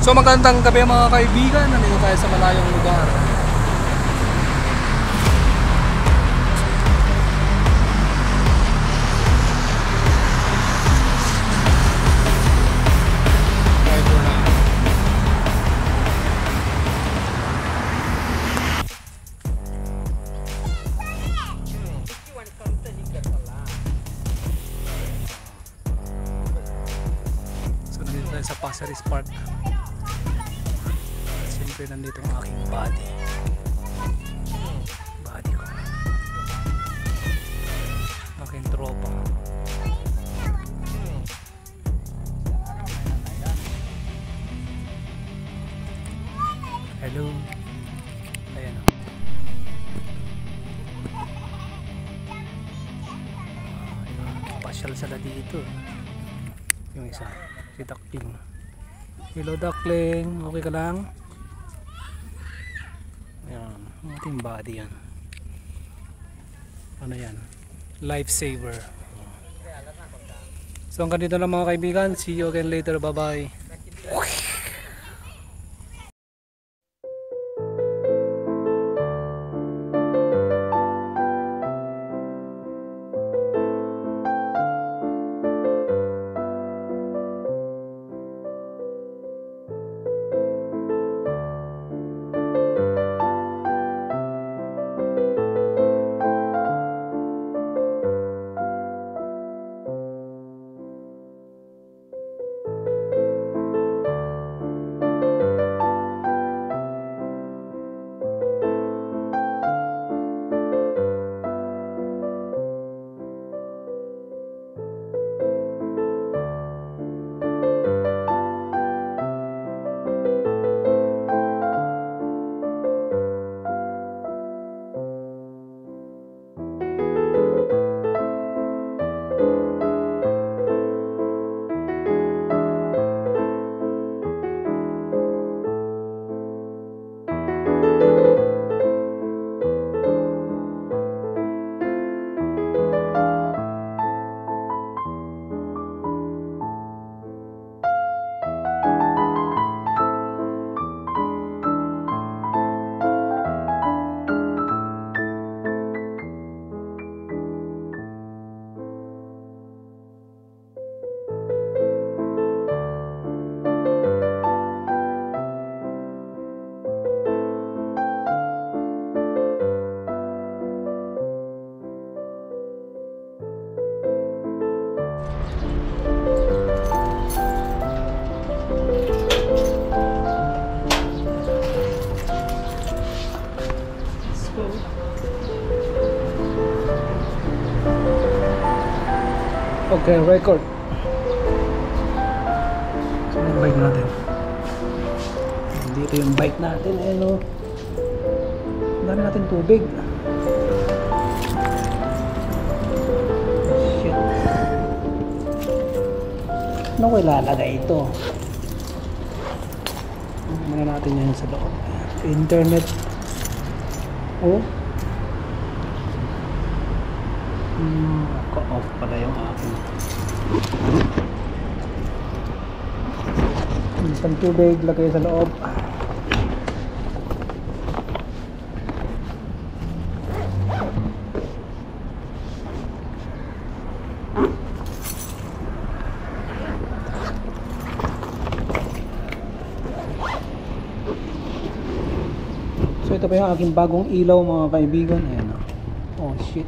So magandang gabi mga kaibigan, nandito tayo sa malayong lugar. So nandito tayo sa Passeris Park. Siyempre nandito ang aking body ko, aking tropa. Hello. Ayan o. Pasyal sila dito. Yung isa, si Duckling. Hello Duckling, okay ka lang? Ayan, ating body yan. Ano yan? Lifesaver. So hanggang dito lang mga kaibigan. See you again later. Bye bye. Okay, record. So yung bike natin. Dito yung bike natin. Ano? Dami natin tubig. Shit. Ano ko ilalagay ito? Muna natin yan sa loob. Internet. Oh. Naka-off pala yung akin. Isang tubig, lagay sa loob. So ito pa yung aking bagong ilaw mga kaibigan. Ayan o. Oh shit.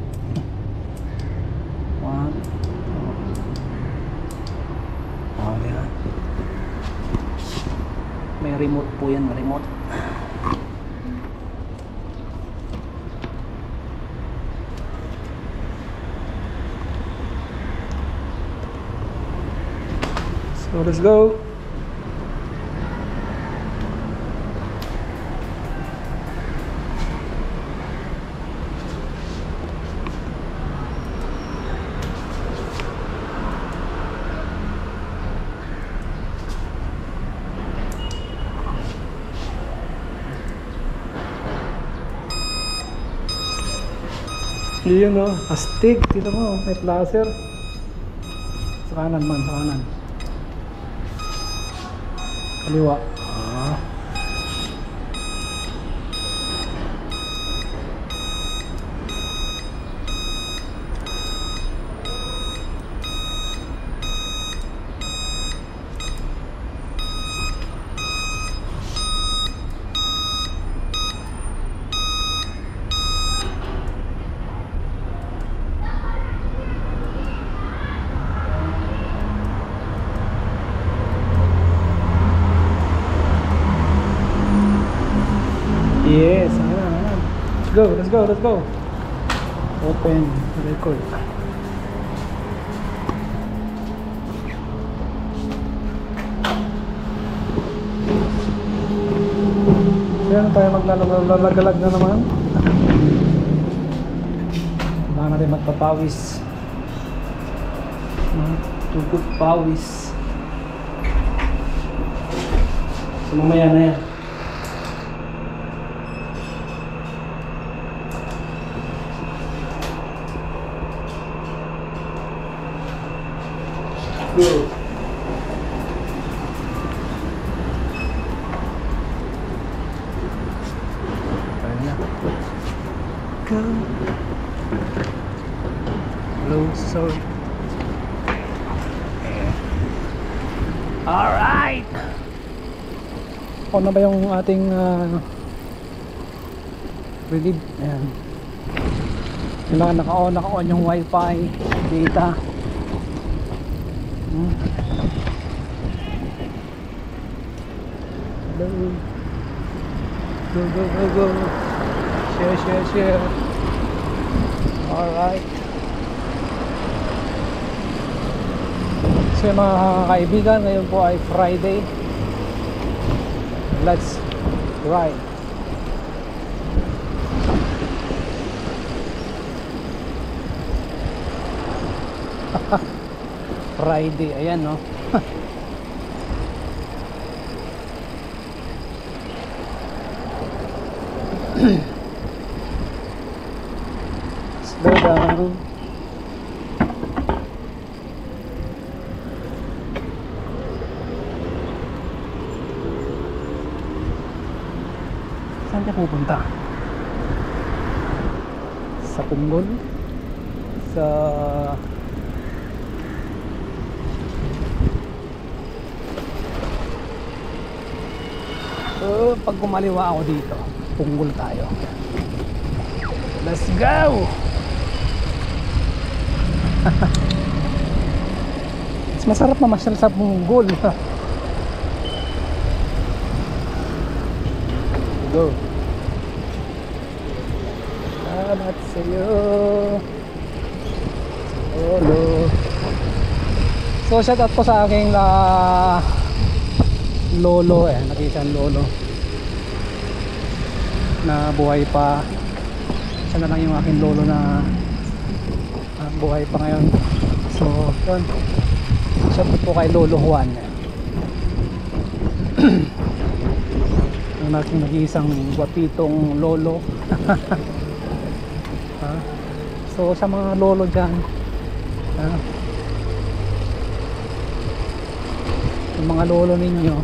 May remote po yan, remote. So let's go. Yun o, astig. Dito mo, may placer. Sa kanan man, sa kanan. Kaliwa. Ah. Yes, ayan. Let's go. Open record. Ayan tayo, maglalagalag na naman. Kailangan natin magpapawis. Tugot pawis. So mamaya na yan. Go. Tayo na. Go. Low, sorry. Alright. On na ba yung ating relief? Ayan. Kailangan naka-on yung wifi data. Go. Share. Alright. So mga kaibigan, ngayon po ay Friday. Let's ride. Friday, ayan no. Slow down. Saan ka pupunta? Sa Punggol? Sa pag kumaliwa ako dito, Punggol tayo. Let's go! Mas masarap mamasyal sa Punggol. Go! Salamat sa'yo, Lolo. So shout out po sa aking lolo, nakita ang lolo na buhay pa. Isa na lang yung aking lolo na buhay pa ngayon. So yun, shout out po kay Lolo Juan. Ang aking nag-iisang gwapitong lolo. So sa mga lolo dyan, yung mga lolo ninyo,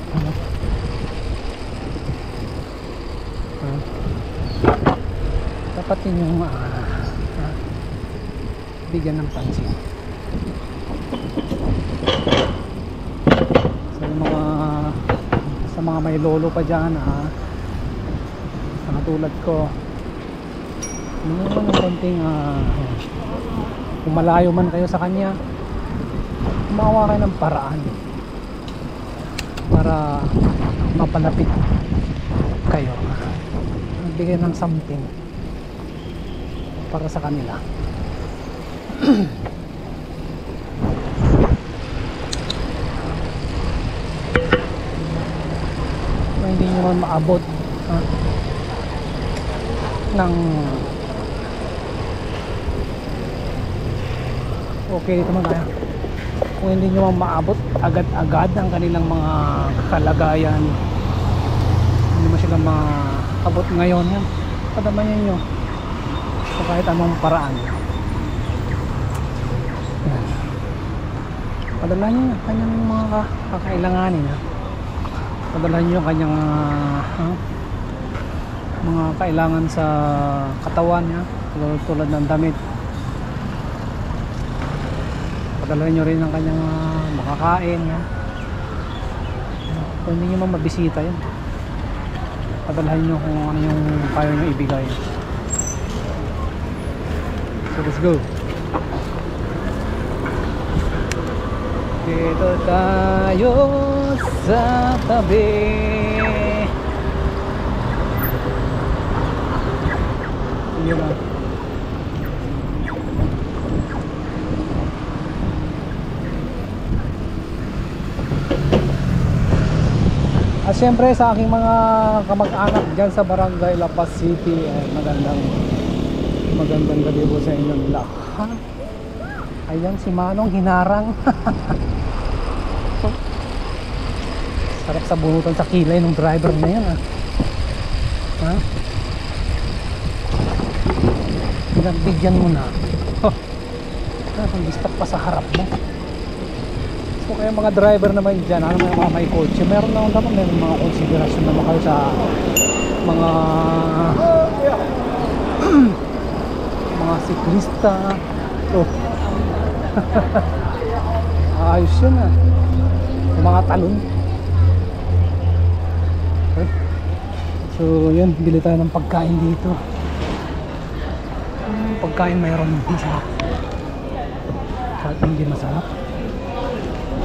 dapat ninyong bigyan ng pansin. So yung sa mga may lolo pa dyan, mga tulad ko, yung konting kung malayo man kayo sa kanya, gumawa kayo ng paraan para mapalapit kayo, magbigay ng something para sa kanila. Kung hindi nyo man maabot ng okay, dito man tayo. Kung hindi nyo man maabot agad-agad ang kanilang mga kalagayan, hindi mo sila maabot ngayon, yan, padamayan nyo so kahit anong paraan. Yan, padala nyo kanyang mga kakailanganin. padalhan nyo yung kanyang mga kailangan sa katawan niya, tulad ng damit. Padalhan nyo rin ang kanyang makakain niya. Kung hindi nyo man mabisita yun, padalhan nyo kung ano yung kaya nyo ibigay. So let's go. Dito tayo sa tabi. Yun na. At syempre sa aking mga kamag-anak dyan sa Barangay La Paz City, magandang gabi po sa inyong lahat. Ayan si Manong hinarang. Sarap sa bunutan sa kilay ng driver na yan, ha? Pinagbigyan mo na. Pag-stop pa sa harap mo. So kaya mga driver naman dyan, ano mga may kotse, meron naman dapat may mga konsiderasyon naman kayo sa mga mga siklista. Ayos yun, yung mga talon. Okay. So yun, bili tayo ng pagkain dito. Pagkain mayroon masarap, kahit hindi masarap,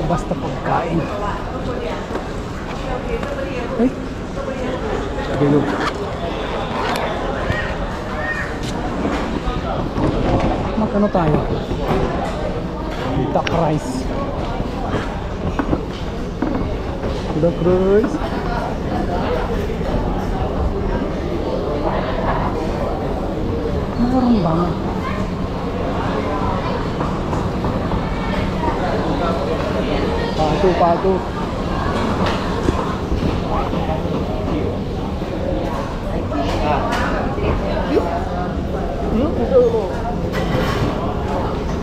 basta pagkain. Ay, bilo. Magkano tayo? Duck rice. Duck rice. Meron ba? Pato.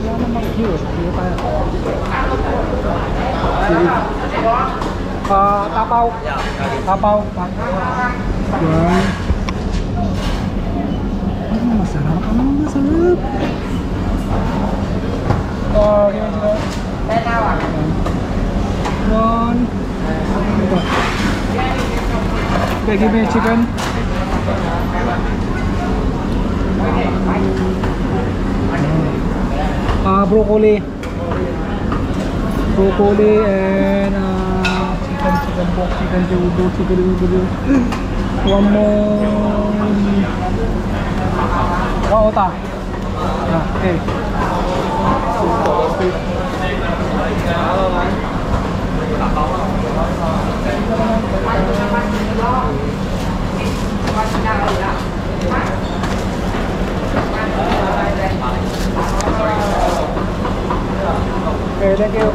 Wala namang cute. Hindi tayo. Tapaw. Yan. Ano masarap? One. Okay, give me a chicken. Broccoli and chicken pork, chicken judo. One more. Ota. Okay. Okay, thank you.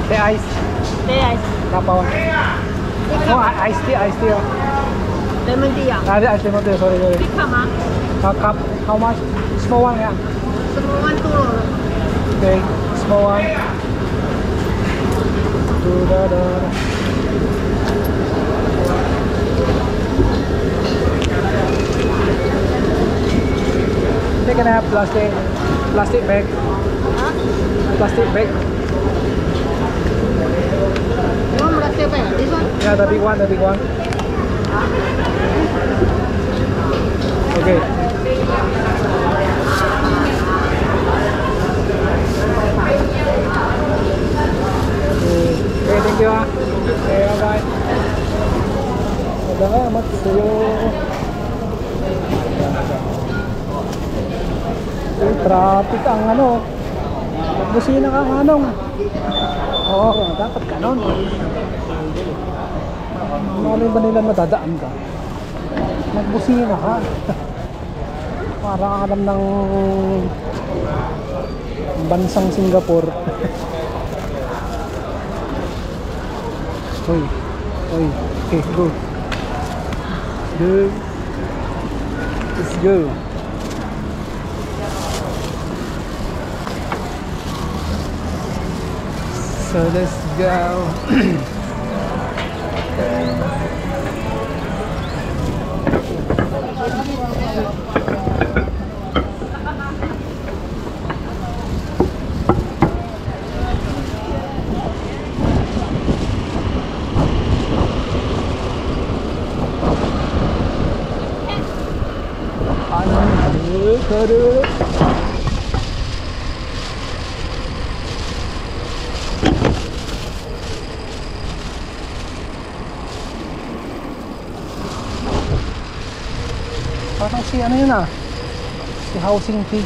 Teh ice. Tapaw. Oh, iced tea. Lemon tea à? Iced lemon tea, sorry. Big cup hả? Cup, how much? Small one, yeah. Small one, $2. Okay, small one. They can have plastic bag. Huh? Plastic bag. You want plastic bag? This one? Yeah, the big one. Okay. Okay, thank you. Okay, bye. Salamat sa'yo. Traffic ang busina ka Manong. Oo, dapat ganon. Malay ba nila madadaan ka? Magbusina ka. Para alam ng bansang Singapore. Oy. Okay, go. Good. Let's go. So let's go. Parang si ano yun ah, si housing fee.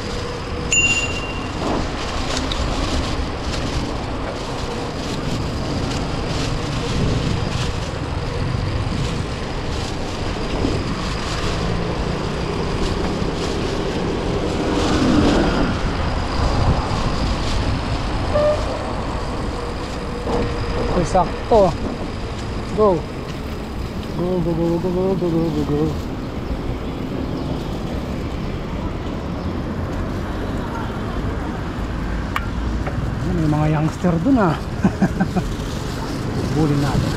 So, sakto. Go. Go, go, go, go, go, go, go, go, go. May mga youngster dun ah. Bulin natin.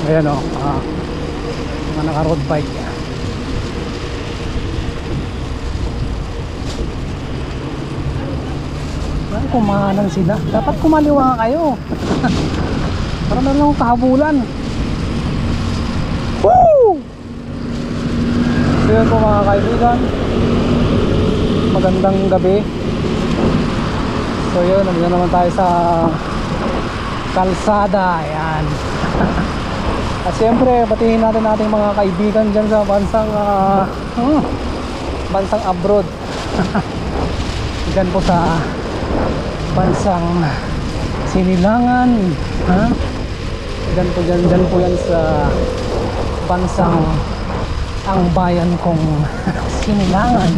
Ayan o, mga naka-road bike. Kumahanan sila. Dapat kumaliwa kayo. Para meron akong kahabulan. Woo! So yun po mga kaibigan, magandang gabi. So yun, nandito naman tayo sa kalsada. Ayan. At siyempre, batiin natin ating mga kaibigan dyan sa bansang abroad. Dyan po sa bansang Sinilangan, ha? Dyan po yan sa bansang ang bayan kong Sinilangan,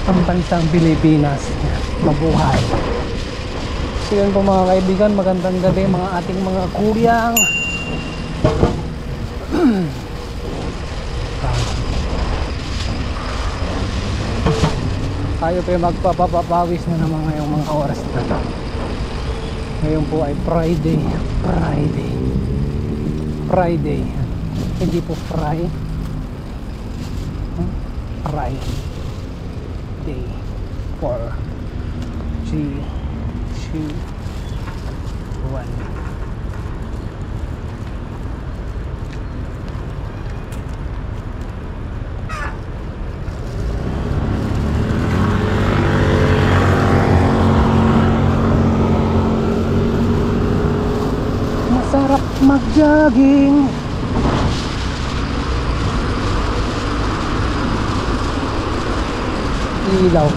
ang bansang Pilipinas. Mabuhay. So yun po mga kaibigan, magandang gabi mga ating mga kuryang. Tayo po yung magpapapawis na naman ngayong mga oras na ito. Ngayon po ay Friday. Hindi po Friday 4 3 2 1. Masarap mag-jogging. Ilaw.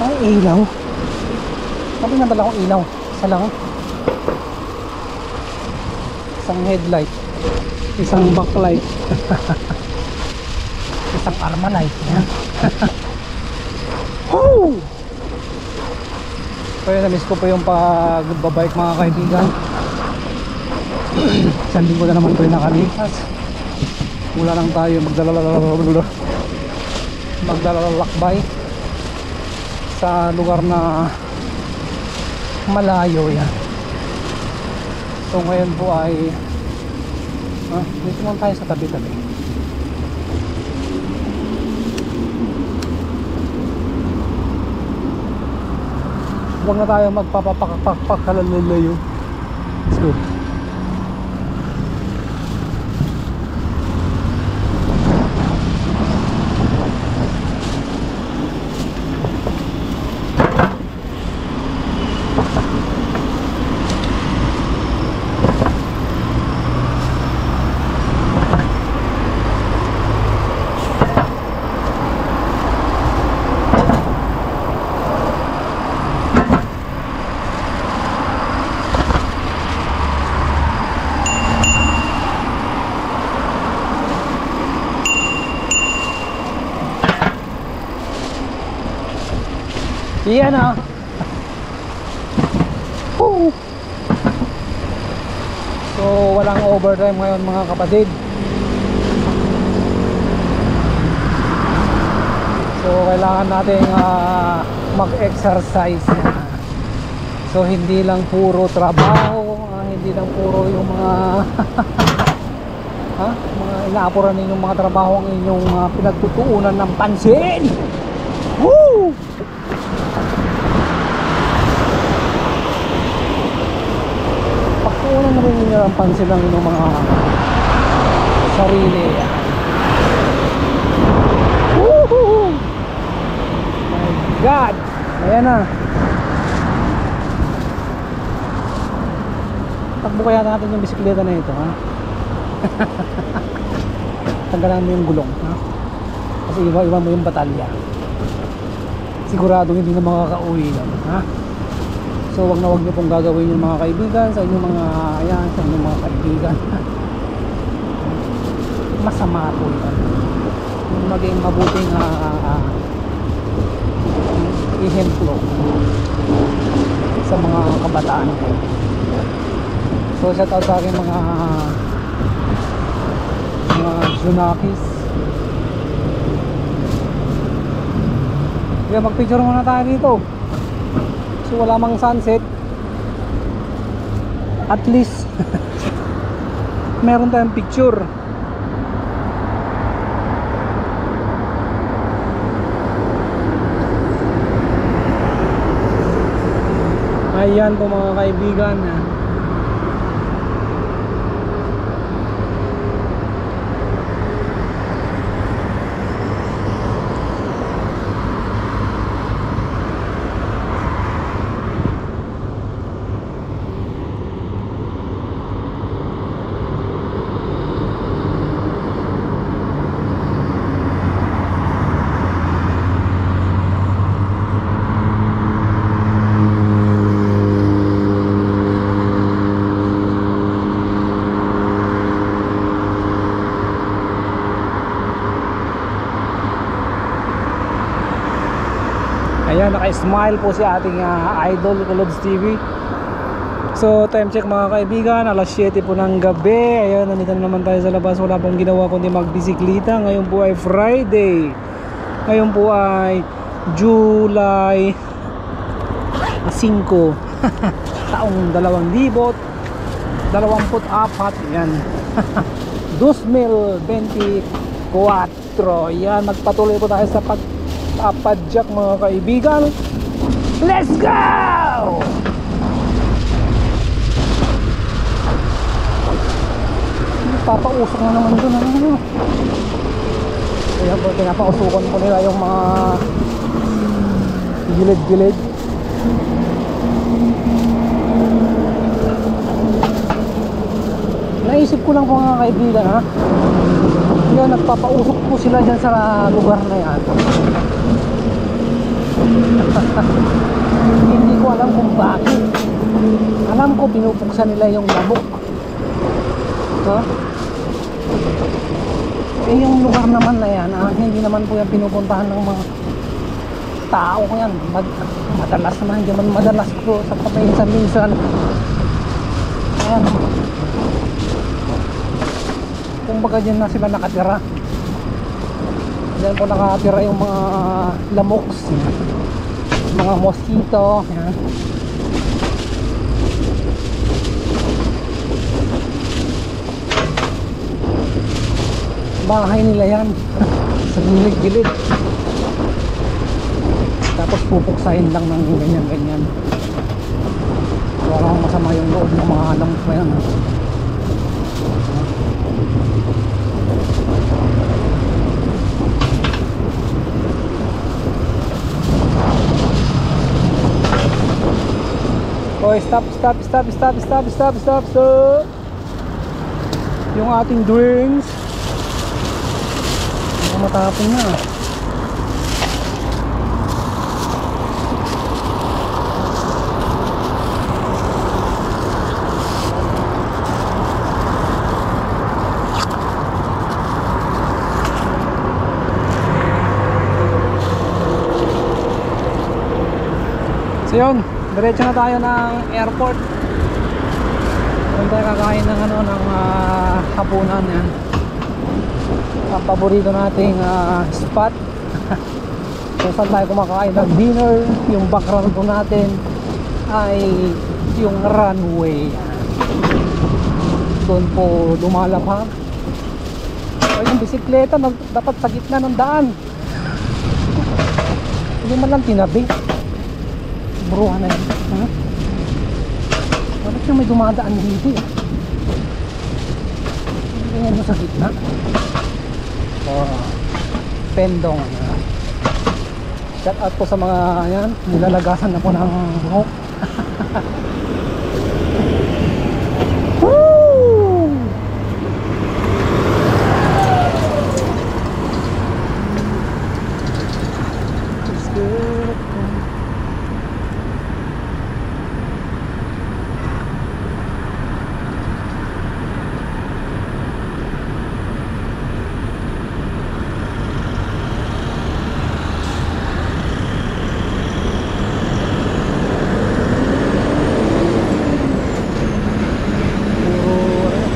Ay, ilaw. Sabi nga dala kong ilaw. Isa lang. Isang headlight. Isang backlight. Isang armalite. Yan. Woo! Kaya na-miss ko po yung pagbabike mga kaibigan. Isang linggo na naman po yung nakalipas. Mula lang tayo magdalalakbay sa lugar na malayo yan. So ngayon po ay dito lang tayo sa tabi-tabi. Huwag na tayo magpapapakpakpakalalalayo. Let's go. Ayan ah. Woo! So walang overtime ngayon mga kapatid. So kailangan natin mag-exercise. So hindi lang puro trabaho, hindi lang puro yung mga mga inaapuran ninyong mga trabaho ang inyong pinagtutuunan ng pansin. Woo! Pagtuunan na rin ninyo ang pansin ng inyong mga sarili. Woohoo! My God! Ayan na. Takbo kaya natin yung bisikleta na ito, ha? Tanggalan mo yung gulong, ha? Kasi iba mo yung batalya. Sigurado hindi na makakauwi lang, ha? So wag niyo pong gagawin yung mga kaibigan sa inyong mga ayan, sa inyong mga kaibigan. Masama po yan. Yung maging mabuting ihemplo sa mga kabataan ko. So shout out sa akin mga Junakis. Kaya magpicture muna tayo dito. So wala mang sunset. At least meron tayong picture. Ayan po mga kaibigan. Ayan, naka-smile po si ating idol Kulods TV. So time check mga kaibigan, alas 7 po ng gabi. Ayan, nandito na naman tayo sa labas. Wala pong ginawa kundi magbisikleta. Ngayon po ay Friday. Ngayon po ay July 5 taong 2024. Yan 2024. Yan, magpatuloy po tayo sa pagpapadyak mga kaibigan. Let's go! Papausok na naman doon. Kaya po pinapausukan ko nila yung mga gilid-gilid. Naisip ko lang po mga kaibigan, ha? Kaya nagpapausok po sila dyan sa lugar na yan. Hindi ko alam kung bakit. Alam ko pinupuksan nila yung lamok. Eh yung lugar naman na yan, hindi naman po yan pinupuntahan ng mga tao ko yan. Madalas naman, hindi man madalas ko sa paminsan-minsan. Ayan. Kumbaga dyan na sila nakatira. Dyan po nakatira yung mga lamoks, mga mosquito. Ayan. Bahay nila yan sa gilid-gilid, tapos pupuksahin lang ng ganyan-ganyan. Walang masama yung loob ng mga alam ko yan. Oh, stop. Yung ating drinks matapon na. So yun, diretso na tayo ng airport. Doon tayo kakain ng ng hapunan yan. Ang paborito nating spot. Kung saan tayo kumakain ng dinner. Yung background po natin ay yung runway. Doon po lumalapag. Ay, yung bisikleta dapat sa gitna ng daan. Hindi man lang tinabi. Buruhan na yun. Bakit yung may dumadaan dito eh? Hindi mo sa gitna. Pendong. Shout out po sa mga yan, nilalagasan na po ng buhok. Woo! It's good.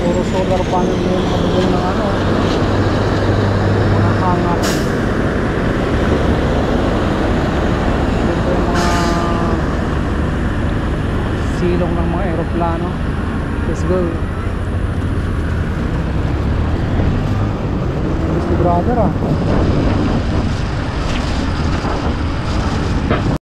Puro solar panel yung kabugol ng mga hangar. Ito yung mga silong ng mga aeroplano. Let's go. Mr. Brother